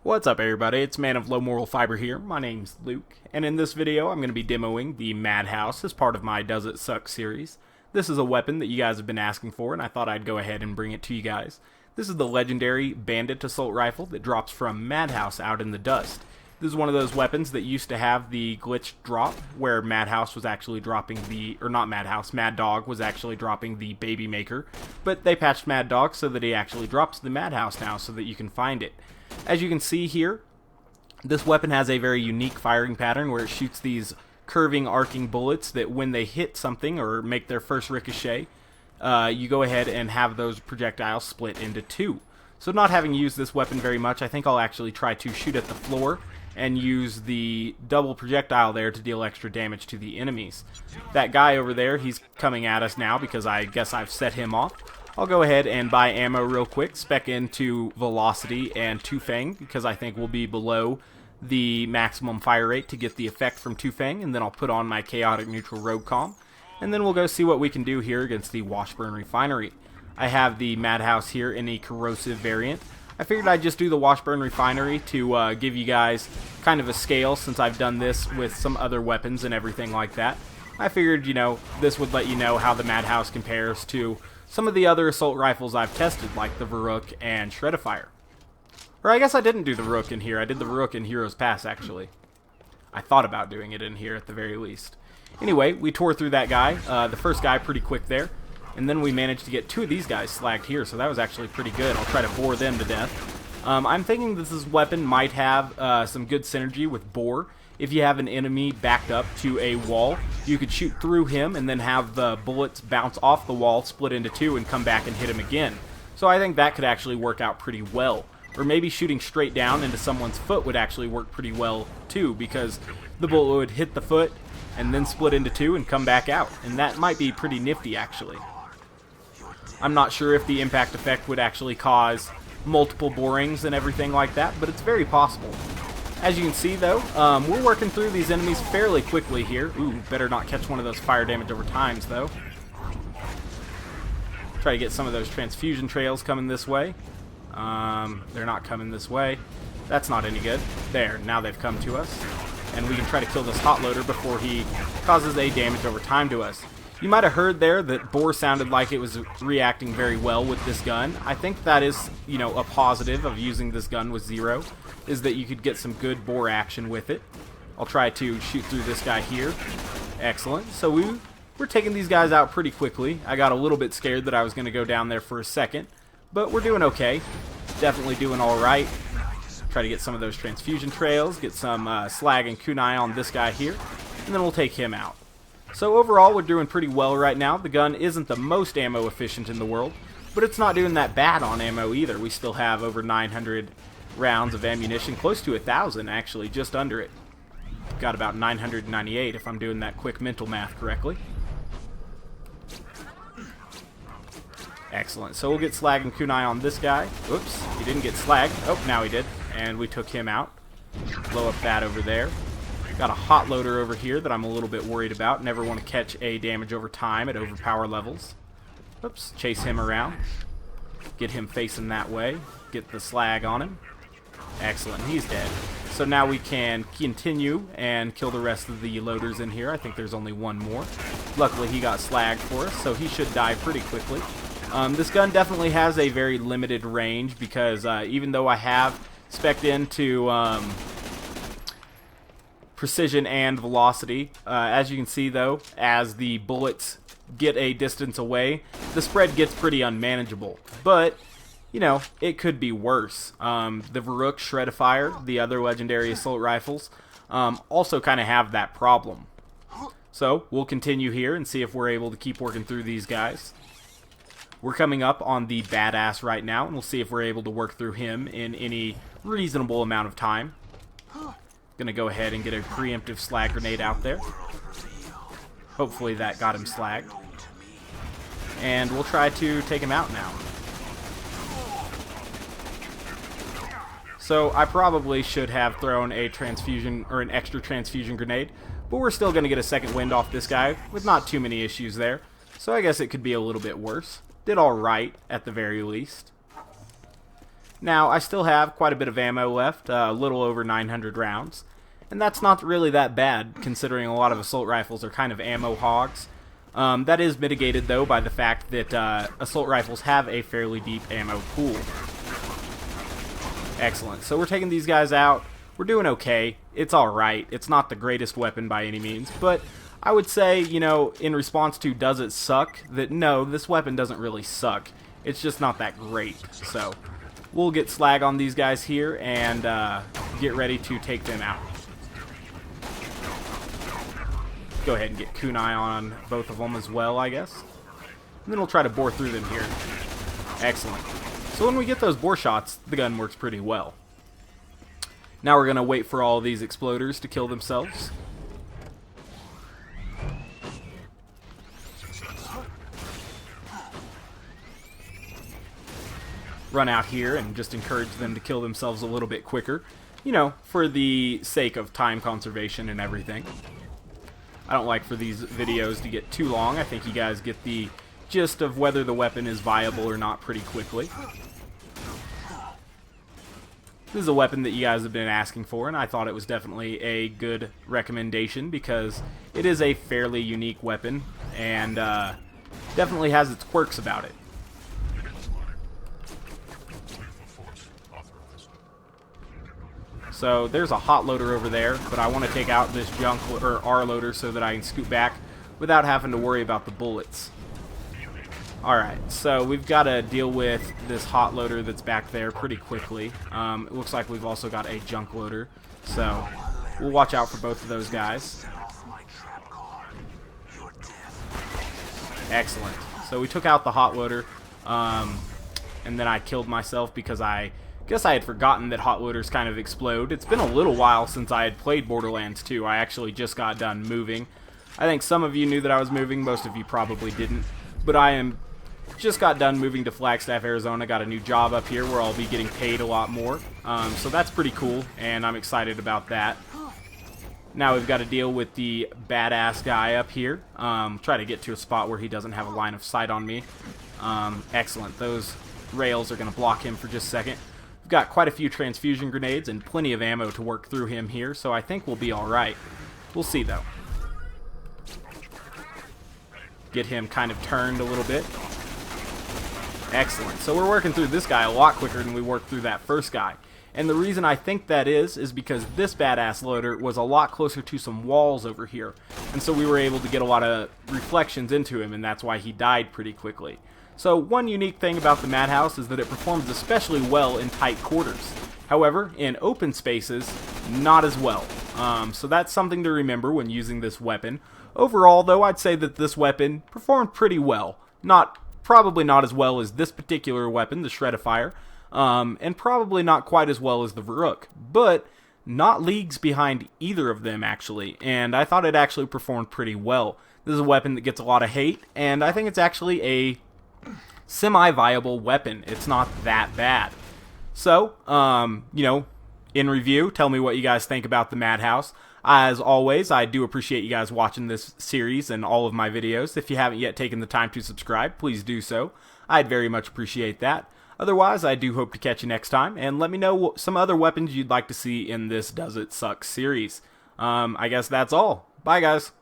What's up everybody, it's Man of Low Moral Fiber here. My name's Luke, and in this video I'm going to be demoing the Madhouse as part of my Does It Suck series. This is a weapon that you guys have been asking for, and I thought I'd go ahead and bring it to you guys. This is the Legendary Bandit Assault Rifle that drops from Madhouse out in the dust. This is one of those weapons that used to have the glitch drop, where Madhouse was actually dropping the, or not Madhouse, Mad Dog was actually dropping the Baby Maker, but they patched Mad Dog so that he actually drops the Madhouse now so that you can find it. As you can see here, this weapon has a very unique firing pattern where it shoots these curving, arcing bullets that when they hit something or make their first ricochet, you go ahead and have those projectiles split into two. So not having used this weapon very much, I think I'll actually try to shoot at the floor and use the double projectile there to deal extra damage to the enemies. That guy over there, he's coming at us now because I guess I've set him off. I'll go ahead and buy ammo real quick, spec into Velocity and Two Fang, because I think we'll be below the maximum fire rate to get the effect from Two Fang, and then I'll put on my Chaotic Neutral Rogue Comm, and then we'll go see what we can do here against the Washburn Refinery. I have the Madhouse here in a corrosive variant. I figured I'd just do the Washburn Refinery to give you guys kind of a scale, since I've done this with some other weapons and everything like that. I figured, you know, this would let you know how the Madhouse compares to some of the other assault rifles I've tested, like the Varrook and Shredifire. Or I guess I didn't do the Varrook in here. I did the Varrook in Heroes Pass, actually. I thought about doing it in here at the very least. Anyway, we tore through that guy, the first guy, pretty quick there. And then we managed to get two of these guys slagged here, so that was actually pretty good. I'll try to bore them to death. I'm thinking this weapon might have some good synergy with Bore. If you have an enemy backed up to a wall, you could shoot through him and then have the bullets bounce off the wall, split into two, and come back and hit him again. So I think that could actually work out pretty well. Or maybe shooting straight down into someone's foot would actually work pretty well too, because the bullet would hit the foot and then split into two and come back out. And that might be pretty nifty, actually. I'm not sure if the impact effect would actually cause multiple borings and everything like that, but it's very possible. As you can see, though, we're working through these enemies fairly quickly here. Ooh, better not catch one of those fire damage over times, though. Try to get some of those transfusion trails coming this way. They're not coming this way. That's not any good. There, now they've come to us. And we can try to kill this hot loader before he causes a damage over time to us. You might have heard there that Bore sounded like it was reacting very well with this gun. I think that is, you know, a positive of using this gun with Zero, is that you could get some good Bore action with it. I'll try to shoot through this guy here. Excellent. So we're taking these guys out pretty quickly. I got a little bit scared that I was going to go down there for a second, but we're doing okay. Definitely doing alright. Try to get some of those transfusion trails, get some slag and kunai on this guy here, and then we'll take him out. So overall, we're doing pretty well right now. The gun isn't the most ammo efficient in the world, but it's not doing that bad on ammo either. We still have over 900 rounds of ammunition, close to 1,000 actually, just under it. Got about 998 if I'm doing that quick mental math correctly. Excellent. So we'll get slag and kunai on this guy. Oops, he didn't get slag. Oh, now he did. And we took him out. Blow up that over there. Got a hot loader over here that I'm a little bit worried about. Never want to catch a damage over time at overpower levels. Oops, chase him around. Get him facing that way. Get the slag on him. Excellent, he's dead. So now we can continue and kill the rest of the loaders in here. I think there's only one more. Luckily he got slagged for us, so he should die pretty quickly. This gun definitely has a very limited range because even though I have spec'd into precision and velocity, as you can see though, as the bullets get a distance away, the spread gets pretty unmanageable. But you know, it could be worse. The Varrook, Shredifire, the other legendary assault rifles, also kind of have that problem. So we'll continue here and see if we're able to keep working through these guys. We're coming up on the Badass right now, and we'll see if we're able to work through him in any reasonable amount of time. Gonna go ahead and get a preemptive slag grenade out there. Hopefully that got him slagged. And we'll try to take him out now. So I probably should have thrown a transfusion or an extra transfusion grenade, but we're still gonna get a second wind off this guy with not too many issues there. So I guess it could be a little bit worse. Did alright at the very least. Now, I still have quite a bit of ammo left, a little over 900 rounds, and that's not really that bad, considering a lot of assault rifles are kind of ammo hogs. That is mitigated, though, by the fact that assault rifles have a fairly deep ammo pool. Excellent. So we're taking these guys out. We're doing okay. It's alright. It's not the greatest weapon by any means, but I would say, you know, in response to does it suck, that no, this weapon doesn't really suck. It's just not that great. So we'll get slag on these guys here and get ready to take them out. Go ahead and get kunai on both of them as well, I guess. And then we'll try to bore through them here. Excellent. So when we get those bore shots, the gun works pretty well. Now we're going to wait for all of these exploders to kill themselves. Run out here and just encourage them to kill themselves a little bit quicker. You know, for the sake of time conservation and everything. I don't like for these videos to get too long. I think you guys get the gist of whether the weapon is viable or not pretty quickly. This is a weapon that you guys have been asking for, and I thought it was definitely a good recommendation because it is a fairly unique weapon and definitely has its quirks about it. So there's a hot loader over there, but I want to take out this junk or R loader so that I can scoot back without having to worry about the bullets. Alright, so we've got to deal with this hot loader that's back there pretty quickly. It looks like we've also got a junk loader, so we'll watch out for both of those guys. Excellent. So we took out the hot loader, and then I killed myself because I guess I had forgotten that hot loaders kind of explode. It's been a little while since I had played Borderlands 2. I actually just got done moving. I think some of you knew that I was moving, most of you probably didn't. But just got done moving to Flagstaff, Arizona. Got a new job up here where I'll be getting paid a lot more. So that's pretty cool, and I'm excited about that. Now we've got to deal with the badass guy up here. Try to get to a spot where he doesn't have a line of sight on me. Excellent. Those rails are going to block him for just a second. We've got quite a few transfusion grenades and plenty of ammo to work through him here, so I think we'll be alright. We'll see, though. Get him kind of turned a little bit. Excellent. So we're working through this guy a lot quicker than we worked through that first guy. And the reason I think that is because this badass loader was a lot closer to some walls over here. And so we were able to get a lot of reflections into him, and that's why he died pretty quickly. So one unique thing about the Madhouse is that it performs especially well in tight quarters. However, in open spaces, not as well. So that's something to remember when using this weapon. Overall, though, I'd say that this weapon performed pretty well. Probably not as well as this particular weapon, the Shred-a-Fire, and probably not quite as well as the Varuk, but not leagues behind either of them, actually, and I thought it actually performed pretty well. This is a weapon that gets a lot of hate, and I think it's actually a semi-viable weapon. It's not that bad. So, you know, in review, tell me what you guys think about the Madhouse. As always, I do appreciate you guys watching this series and all of my videos. If you haven't yet taken the time to subscribe, please do so. I'd very much appreciate that. Otherwise, I do hope to catch you next time, and let me know some other weapons you'd like to see in this Does It Suck series. I guess that's all. Bye, guys.